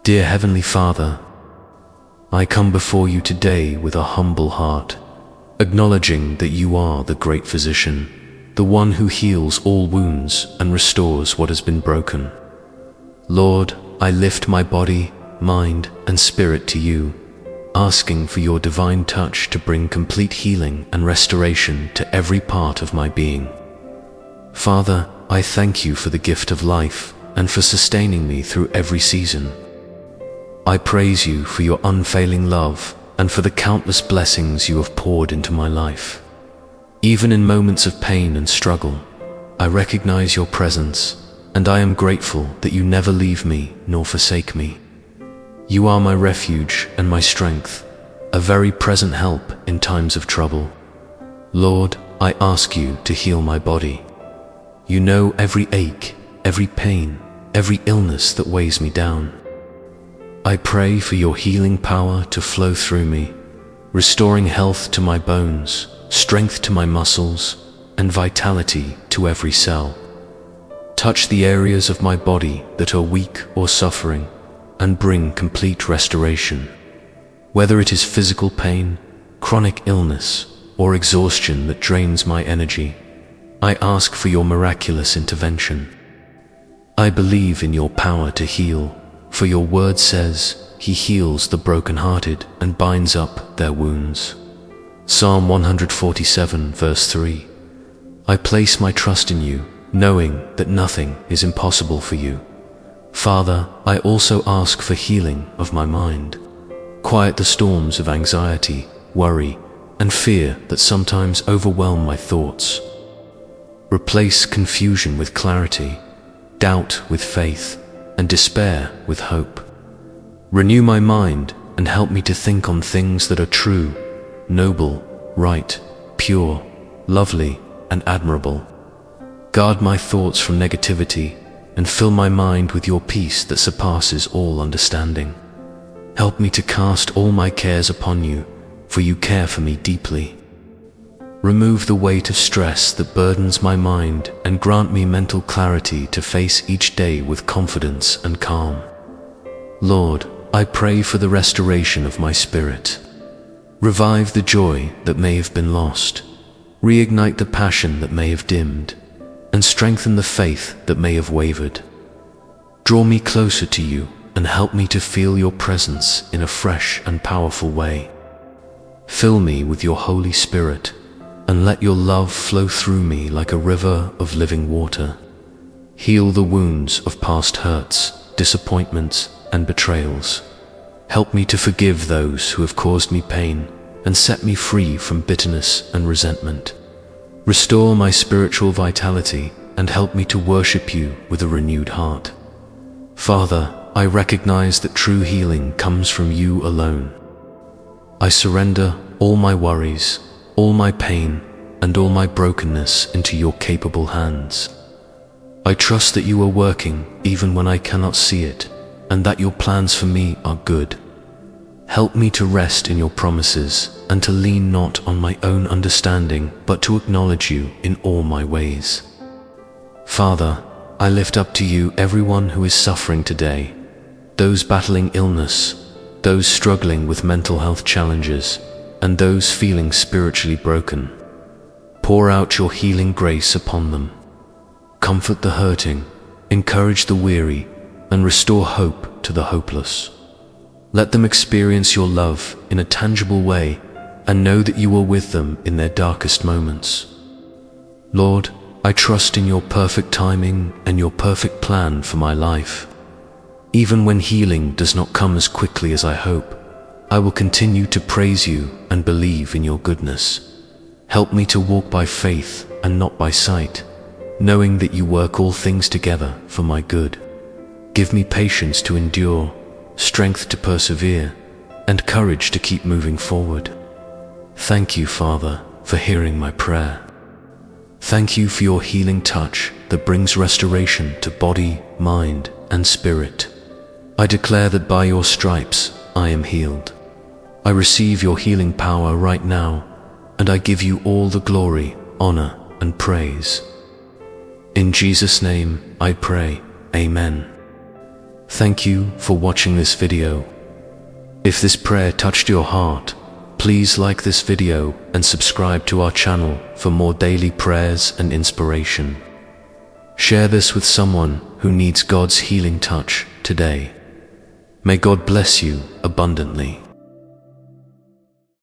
Dear Heavenly Father, I come before you today with a humble heart, acknowledging that you are the great physician, the one who heals all wounds and restores what has been broken. Lord, I lift my body, mind, and spirit to you, asking for your divine touch to bring complete healing and restoration to every part of my being. Father, I thank you for the gift of life and for sustaining me through every season. I praise you for your unfailing love and for the countless blessings you have poured into my life. Even in moments of pain and struggle, I recognize your presence, and I am grateful that you never leave me nor forsake me. You are my refuge and my strength, a very present help in times of trouble. Lord, I ask you to heal my body. You know every ache, every pain, every illness that weighs me down. I pray for your healing power to flow through me, restoring health to my bones, strength to my muscles, and vitality to every cell. Touch the areas of my body that are weak or suffering, and bring complete restoration. Whether it is physical pain, chronic illness, or exhaustion that drains my energy, I ask for your miraculous intervention. I believe in your power to heal, for your word says, He heals the brokenhearted and binds up their wounds. Psalm 147, verse 3. I place my trust in you, knowing that nothing is impossible for you. Father, I also ask for healing of my mind. Quiet the storms of anxiety, worry, and fear that sometimes overwhelm my thoughts. Replace confusion with clarity, doubt with faith, and despair with hope. Renew my mind and help me to think on things that are true, noble, right, pure, lovely, and admirable. Guard my thoughts from negativity and fill my mind with your peace that surpasses all understanding. Help me to cast all my cares upon you, for you care for me deeply. Remove the weight of stress that burdens my mind and grant me mental clarity to face each day with confidence and calm. Lord, I pray for the restoration of my spirit. Revive the joy that may have been lost, reignite the passion that may have dimmed, and strengthen the faith that may have wavered. Draw me closer to you and help me to feel your presence in a fresh and powerful way. Fill me with your Holy Spirit, and let your love flow through me like a river of living water. Heal the wounds of past hurts, disappointments, and betrayals. Help me to forgive those who have caused me pain, and set me free from bitterness and resentment. Restore my spiritual vitality, and help me to worship you with a renewed heart. Father, I recognize that true healing comes from you alone. I surrender all my worries, all my pain, and all my brokenness into your capable hands. I trust that you are working even when I cannot see it, and that your plans for me are good. Help me to rest in your promises and to lean not on my own understanding, but to acknowledge you in all my ways. Father, I lift up to you everyone who is suffering today, those battling illness, those struggling with mental health challenges, and those feeling spiritually broken. Pour out your healing grace upon them. Comfort the hurting, encourage the weary, and restore hope to the hopeless. Let them experience your love in a tangible way and know that you are with them in their darkest moments. Lord, I trust in your perfect timing and your perfect plan for my life. Even when healing does not come as quickly as I hope, I will continue to praise you and believe in your goodness. Help me to walk by faith and not by sight, knowing that you work all things together for my good. Give me patience to endure, strength to persevere, and courage to keep moving forward. Thank you, Father, for hearing my prayer. Thank you for your healing touch that brings restoration to body, mind, and spirit. I declare that by your stripes I am healed. I receive your healing power right now, and I give you all the glory, honor, and praise. In Jesus' name I pray, Amen. Thank you for watching this video. If this prayer touched your heart, please like this video and subscribe to our channel for more daily prayers and inspiration. Share this with someone who needs God's healing touch today. May God bless you abundantly.